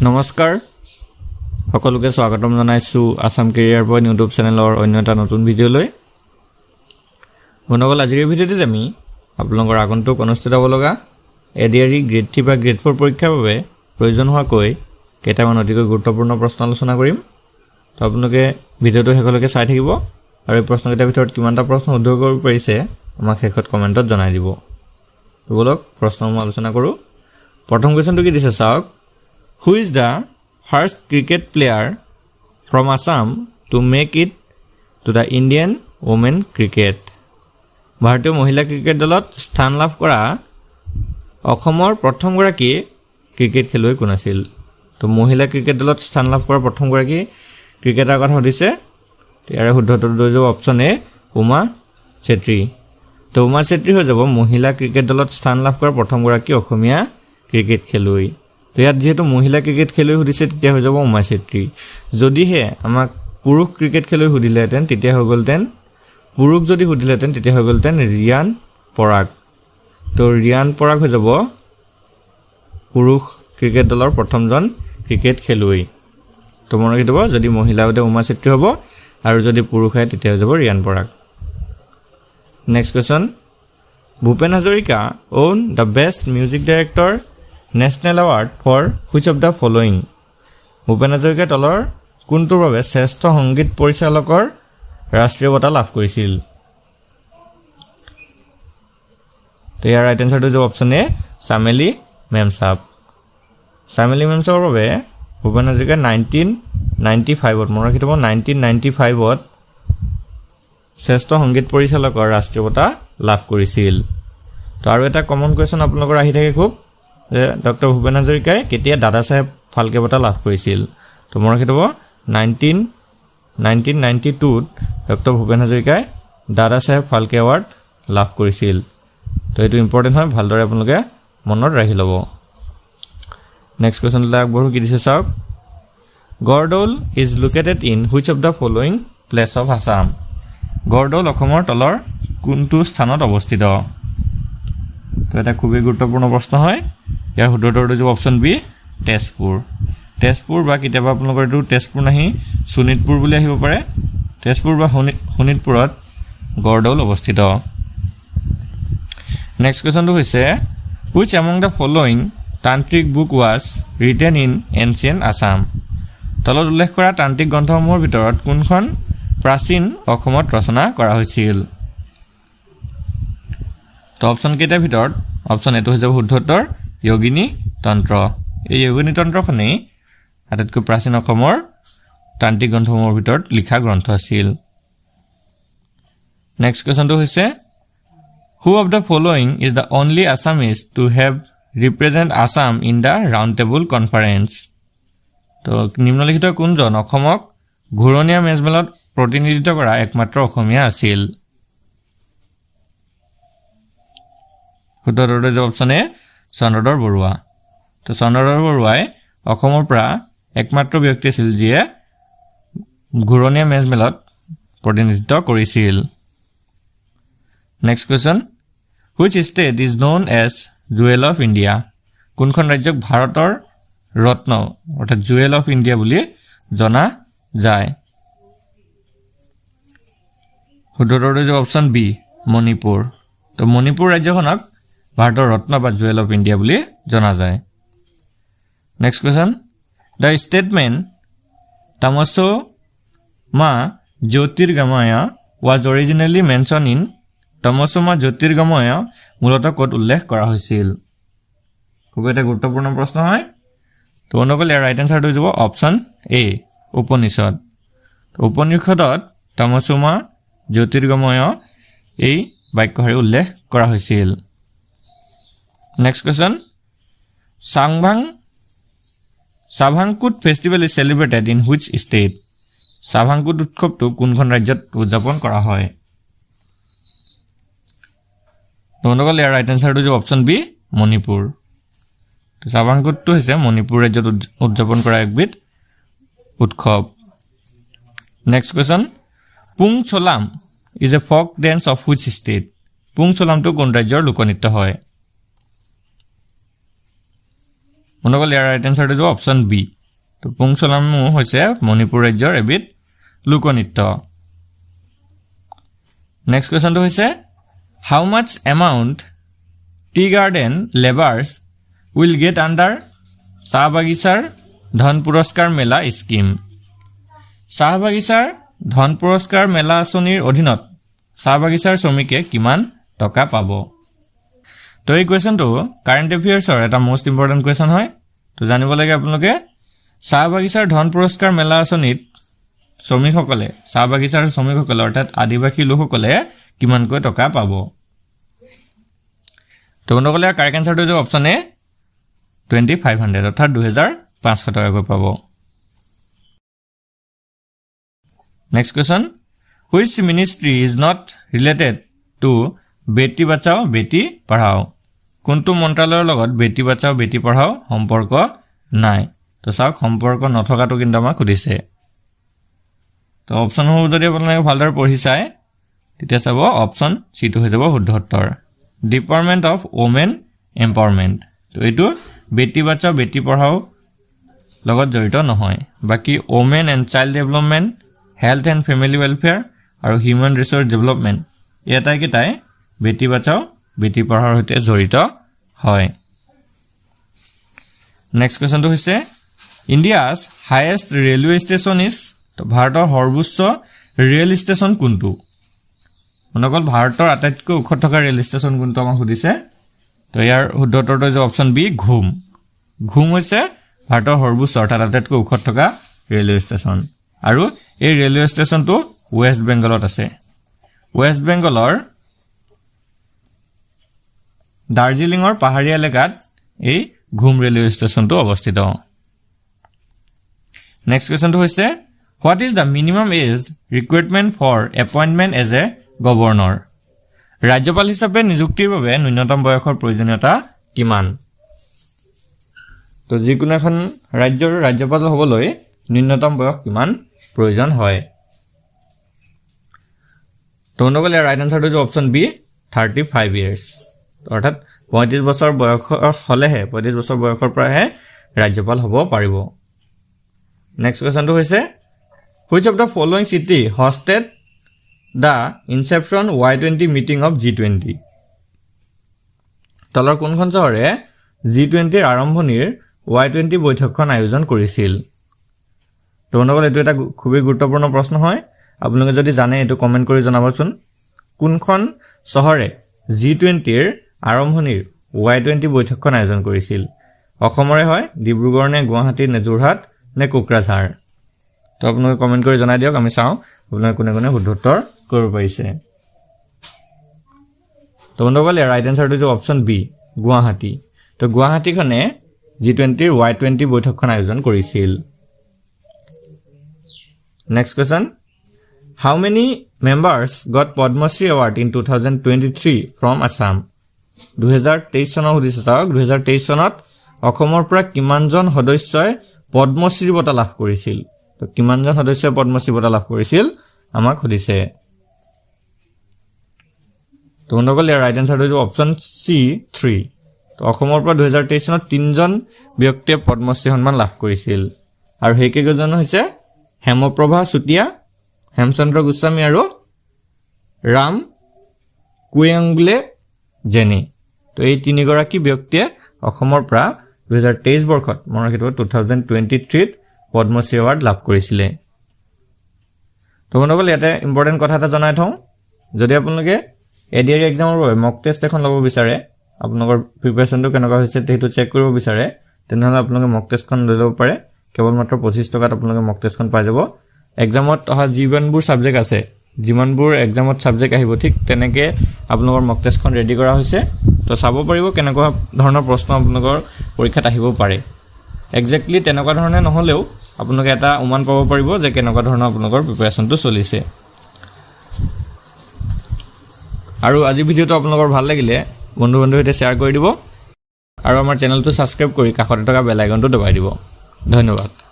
নমস্কাৰ সকলোকে স্বাগতম জনাইছো আসাম কেৰিয়াৰ পইণ্ট ইউটিউব চেনেলৰ অন্য এটা নতুন ভিডিঅ'লৈ বন্ধুসকল আজিৰ ভিডিঅ'টোত আমি আপোনালোকৰ আগন্তুক অনুষ্ঠিত হ'ব লগা এডিআৰই গ্ৰেড 3 বা গ্ৰেড 4 পৰীক্ষাৰ বাবে প্ৰয়োজন হোৱাকৈ কেইটামান অতিকৈ গুৰুত্বপূৰ্ণ প্ৰশ্ন আলোচনা কৰিম তো আপোনালোকে ভিডিঅ'টো শেষলৈকে চাই থাকিব আৰু এই প্ৰশ্নকেইটাৰ ভিতৰত কিমানটা প্ৰশ্ন উদ্ভৱ কৰিব পাৰিছে আমাক শেষত কমেণ্টত জনাই দিব তো বলক প্ৰশ্নসমূহ আলোচনা কৰোঁ প্ৰথম কোৱেশ্যনটো কি দিছে চাওক Who is the first cricket player from Assam to make it to the Indian women cricket? ভাৰতীয় মহিলা ক্ৰিকেট দলত স্থান লাভ কৰা অসমৰ প্ৰথমগৰাকী ক্ৰিকেট খেলুৱৈ কোন আছিল তো মহিলা ক্ৰিকেট দলত স্থান লাভ কৰা প্ৰথমগৰাকী ক্ৰিকেটাৰ কথা সুধিছে ইয়াৰ শুদ্ধ উত্তৰটো হৈ যাব অপচন এ উমা চেত্ৰী তো উমা চেত্ৰী হৈ যাব মহিলা ক্ৰিকেট দলত স্থান লাভ কৰা প্ৰথমগৰাকী অসমীয়া ক্ৰিকেট খেলুৱৈ তো ইয়াত যেহেতু মহিলা ক্ৰিকেট খেলুৱৈ সুধিছে তেতিয়া হৈ যাব উমা চেত্ৰী যদিহে আমাক পুৰুষ ক্ৰিকেট খেলুৱৈ সুধিলেহেঁতেন তেতিয়া হৈ গ'লহেঁতেন পুৰুষ যদি সুধিলেহেঁতেন তেতিয়া হৈ গ'লহেঁতেন ৰিয়ান পৰাগ তো ৰিয়ান পৰাগ হৈ যাব পুৰুষ ক্ৰিকেট দলৰ প্ৰথমজন ক্ৰিকেট খেলুৱৈ তো মনত ৰাখিব যদি মহিলা হয় উমা চেত্ৰী হ'ব আৰু যদি পুৰুষ হয় তেতিয়া হৈ যাব Riyan Parag next question Bhupen Hazarika own the best music director National Award for which of the following? Bhupen Hazarika দলৰ কোনটোৰ বাবে শ্ৰেষ্ঠ সংগীত পৰিচালকৰ ৰাষ্ট্ৰীয় বঁটা লাভ কৰিছিল তো ইয়াৰ ৰাইট এনচাৰটো হৈছে অপচন এ চামেলি মেমচাপ চামেলি মেমচাপৰ বাবে ভূপেন হাজৰিকা 1995ত মনত ৰাখি থ'ব 1995ত শ্ৰেষ্ঠ সংগীত পৰিচালকৰ ৰাষ্ট্ৰীয় বঁটা লাভ কৰিছিল তো আৰু এটা কমন কুৱেশ্যন আপোনালোকৰ আহি থাকে খুব যে ডক্টৰ ভূপেন হাজৰিকাই কেতিয়া দাদা চাহেব ফাল্কে বঁটা লাভ কৰিছিল তো মনত ৰাখি থ'ব 1992ত ডক্টৰ ভূপেন হাজৰিকাই দাদা চাহেব ফাল্কে এৱাৰ্ড লাভ কৰিছিল তো এইটো ইম্পৰ্টেণ্ট হয় ভালদৰে আপোনালোকে মনত ৰাখি ল'ব নেক্সট কুৱেশ্যনলৈ আগবঢ়ো কি দিছে চাওক Garhdoul is located in which of the following place of Assam Garhdoul অসমৰ তলৰ কোনটো স্থানত অৱস্থিত তো এটা খুবেই গুৰুত্বপূৰ্ণ প্ৰশ্ন হয় ইয়াৰ শুদ্ধ উত্তৰটো হ'ব অপচন বি তেজপুৰ বা কেতিয়াবা আপোনালোকৰ এইটো তেজপুৰ নাহি শোণিতপুৰ বুলি আহিব পাৰে তেজপুৰ বা শোণিতপুৰত গড়দৌল অৱস্থিত নেক্সট কুৱেশ্যনটো হৈছে which among the following Tantrik book was written in ancient Assam তলত উল্লেখ কৰা তান্ত্ৰিক গ্ৰন্থসমূহৰ ভিতৰত কোনখন প্ৰাচীন অসমত ৰচনা কৰা হৈছিল তো অপচন কেইটাৰ ভিতৰত অপচন এটো হৈ যাব শুদ্ধ উত্তৰ যোগিনী তন্ত্ৰ এই যোগিনী তন্ত্ৰখনেই আটাইতকৈ প্ৰাচীন অসমৰ তান্ত্ৰিক গ্ৰন্থসমূহৰ ভিতৰত লিখা গ্ৰন্থ আছিল নেক্সট কুৱেশ্যনটো হৈছে হু of the following is the only Assamese to have represent Assam in the round table conference তো নিম্নলিখিত কোনজন অসমক ঘূৰণীয়া মেজমেলত প্ৰতিনিধিত্ব কৰা একমাত্ৰ অসমীয়া আছিল শুদ্ধ উত্তৰটো অপচন এ চন্দ্ৰধৰ বৰুৱা তো চন্দ্ৰধৰ বৰুৱাই অসমৰ পৰা একমাত্ৰ ব্যক্তি আছিল যিয়ে ঘূৰণীয়া মেজমেলত প্ৰতিনিধিত্ব কৰিছিল next question which state is known as jewel of India কোনখন ৰাজ্যক ভাৰতৰ ৰত্ন অৰ্থাৎ জুৱেল অফ ইণ্ডিয়া বুলি জনা যায় শুদ্ধ উত্তৰটো অপচন বি মণিপুৰ তো মণিপুৰ ৰাজ্যখনক ভাৰতৰ ৰত্ন বা জুৱেল অফ ইণ্ডিয়া বুলি জনা যায় নেক্সট কুৱেশ্যন দ্য ষ্টেটমেণ্ট তামছো মা জ্যোতিৰ্গময় ৱাজ অৰিজিনেলি মেনশ্যন ইন তমছো মা জ্যোতিৰ্গময় মূলতঃ ক'ত উল্লেখ কৰা হৈছিল খুব এটা গুৰুত্বপূৰ্ণ প্ৰশ্ন হয় তো বন্ধুসকল ইয়াৰ ৰাইট এনচাৰটো হৈ যাব অপচন এ উপনিষদ উপনিষদত তমছো মা জ্যোতিৰ্গময় এই বাক্যশাৰী উল্লেখ কৰা হৈছিল next question Chavang Kut festival is celebrated in which state Chavang Kut উৎসৱটো কোনখন ৰাজ্যত উদযাপন কৰা হয় বন্ধুসকল ইয়াৰ ৰাইট এনচাৰটো হৈছে অপচন বি মণিপুৰ চাভাংকুটটো হৈছে মণিপুৰ ৰাজ্যত উদযাপন কৰা একবিধ উৎসৱ next question Pung Cholom is a folk dance of which state Pung চলামটো কোন ৰাজ্যৰ লোকনৃত্য হয় বন্ধুসকল ইয়াৰ ৰাইট এনচাৰটো হ'ব অপশ্যন বি তো পুং চলামু হৈছে মণিপুৰ ৰাজ্যৰ এবিধ লোকনৃত্য নেক্সট কোৱেশ্যনটো হৈছে how much amount tea garden labours will get under চাহ বাগিচাৰ ধন পুৰস্কাৰ মেলা স্কিম চাহ বাগিচাৰ ধন পুৰস্কাৰ মেলা আঁচনিৰ অধীনত চাহ বাগিচাৰ শ্ৰমিকে কিমান টকা পাব তো এই কুৱেশ্যনটো কাৰেণ্ট এফেয়াৰ্ছৰ এটা মোষ্ট ইম্পৰ্টেণ্ট কুৱেশ্যন হয় তো জানিব লাগে আপোনালোকে চাহ বাগিচাৰ ধন পুৰস্কাৰ মেলা আঁচনিত শ্ৰমিকসকলে চাহ বাগিচাৰ শ্ৰমিকসকলে অৰ্থাৎ আদিবাসী লোকসকলে কিমানকৈ টকা পাব তো বন্ধুসকল ইয়াৰ কাৰেক্ট এনচাৰটো হৈছে অপশ্যন এ 2500 অৰ্থাৎ 2500 টকাকৈ পাব next question which ministry is not related to Beti Bachao Beti Padhao কোনটো মন্ত্ৰালয়ৰ লগত বেটি বাচাও বেটি পঢ়াও সম্পৰ্ক নাই তো চাওক সম্পৰ্ক নথকাটো কিন্তু আমাক সুধিছে তো অপশ্যনসমূহ যদি আপোনালোকে ভালদৰে পঢ়ি চায় তেতিয়া চাব অপশ্যন চিটো হৈ যাব শুদ্ধ উত্তৰ ডিপাৰ্টমেণ্ট অফ ওমেন এম্পাৱাৰমেণ্ট তো এইটো বেটি বাচাও বেটি পঢ়াও লগত জড়িত নহয় বাকি women and child development health and family welfare আৰু হিউমেন ৰিচোৰ্চ ডেভেলপমেণ্ট এই আটাইকেইটাই বেটি বাচাও বেটি পঢ়াৰ সৈতে জড়িত হয় নেক্সট কুৱেশ্যনটো হৈছে India's highest railway station is তো ভাৰতৰ সৰ্বোচ্চ ৰেল ষ্টেচন কোনটো অনকল ভাৰতৰ আটাইতকৈ ওখ থকা ৰেল ষ্টেচন কোনটো আমাক সুধিছে তো ইয়াৰ শুদ্ধ উত্তৰটো হৈছে অপশ্যন বি ঘুম ঘুম হৈছে ভাৰতৰ সৰ্বোচ্চ অৰ্থাৎ আটাইতকৈ ওখ থকা ৰেলৱে ষ্টেচন আৰু এই ৰেলৱে ষ্টেচনটো ৱেষ্ট বেংগলত আছে ৱেষ্ট বেংগলৰ দাৰ্জিলিঙৰ পাহাৰীয়া এলেকাত এই ঘুম ৰেলৱে ষ্টেচনটো অৱস্থিত নেক্সট কুৱেশ্যনটো হৈছে what is the minimum age requirement for appointment as a governor ৰাজ্যপাল হিচাপে নিযুক্তিৰ বাবে ন্যূনতম বয়সৰ প্ৰয়োজনীয়তা কিমান তো যিকোনো এখন ৰাজ্যৰ ৰাজ্যপাল হ'বলৈ ন্যূনতম বয়স কিমান প্ৰয়োজন হয় তো বন্ধুসকল ইয়াৰ ৰাইট এনচাৰটো হৈছে অপশ্যন বি 35 ইয়াৰ্ছ অৰ্থাৎ 35 বছৰ বয়স হ'লেহে 35 বছৰ বয়সৰ পৰাহে ৰাজ্যপাল হ'ব পাৰিব নেক্সট কুৱেশ্যনটো হৈছে which of the following city hosted the inception Y20 meeting of G20 তলৰ কোনখন চহৰে G20ৰ আৰম্ভণিৰ Y20 বৈঠকখন আয়োজন কৰিছিল তো বন্ধুসকল এইটো এটা খুবেই গুৰুত্বপূৰ্ণ প্ৰশ্ন হয় আপোনালোকে যদি জানে এইটো কমেণ্ট কৰি জনাবচোন কোনখন চহৰে G20ৰ আৰম্ভণিৰ Y20 বৈঠকখন আয়োজন কৰিছিল অসমৰে হয় ডিব্ৰুগড় নে গুৱাহাটী নে যোৰহাট নে কোকৰাঝাৰ তো আপোনালোকে কমেণ্ট কৰি জনাই দিয়ক আমি চাওঁ আপোনালোকে কোনে কোনে শুদ্ধ উত্তৰ কৰিব পাৰিছে তো বন্ধুসকল ইয়াৰ ৰাইট এনচাৰটো হৈছে অপশ্যন বি গুৱাহাটী তো গুৱাহাটীখনে G20ৰ Y20 বৈঠকখন আয়োজন কৰিছিল next question how many members gut Padmashri award in 2023 from Assam 2023 চনৰ সুধিছে চাওক 2023 চনত অসমৰ পৰা কিমানজন সদস্যই পদ্মশ্ৰী বঁটা লাভ কৰিছিল তো কিমানজন সদস্যই পদ্মশ্ৰী বঁটা লাভ কৰিছিল আমাক সুধিছে তো বন্ধুসকল ইয়াৰ ৰাইট এনচাৰটো হৈছে অপশ্যন চি 3 তো অসমৰ পৰা 2023 চনত 3জন ব্যক্তিয়ে পদ্মশ্ৰী সন্মান লাভ কৰিছিল আৰু সেইকেইজন হৈছে হেমপ্ৰভা চুতীয়া হেমচন্দ্ৰ গোস্বামী আৰু ৰাম কুৱেংগুলে জেনি তো এই তিনিগৰাকী ব্যক্তিয়ে অসমৰ পৰা 2023 বৰ্ষত মনত ৰাখিব 2023 ত পদ্মশ্ৰী এৱাৰ্ড লাভ কৰিছিলে তো বন্ধুসকল ইয়াতে ইম্পৰ্টেণ্ট কথা এটা জনাই থওঁ যদি আপোনালোকে এডিআৰ এক্সামৰ বাবে মক টেষ্ট এখন ল'ব বিচাৰে আপোনালোকৰ প্ৰিপাৰেশ্যনটো কেনেকুৱা হৈছে সেইটো চেক কৰিব বিচাৰে তেনেহ'লে আপোনালোকে মক টেষ্টখন লৈ ল'ব পাৰে কেৱল মাত্ৰ 25 টকাত আপোনালোকে মক টেষ্টখন পাই যাব এক্সামত অহা যিমানবোৰ ছাবজেক্ট আছে যিমানবোৰ এক্সামত ছাবজেক্ট আহিব ঠিক তেনেকৈ আপোনালোকৰ মক টেষ্টখন ৰেডি কৰা হৈছে তো চাব পাৰিব কেনেকুৱা ধৰণৰ প্ৰশ্ন আপোনালোকৰ পৰীক্ষাত আহিব পাৰে একজেক্টলি তেনেকুৱা ধৰণে নহ'লেও আপোনালোকে এটা অনুমান পাব পাৰিব যে কেনেকুৱা ধৰণৰ আপোনালোকৰ প্ৰিপাৰেশ্যনটো চলিছে আৰু আজি ভিডিঅ'টো আপোনালোকৰ ভাল লাগিলে বন্ধুৰ সৈতে শ্বেয়াৰ কৰি দিব আৰু আমাৰ চেনেলটো ছাবস্ক্ৰাইব কৰি কাষতে থকা বেল আইকনটো দবাই দিব ধন্যবাদ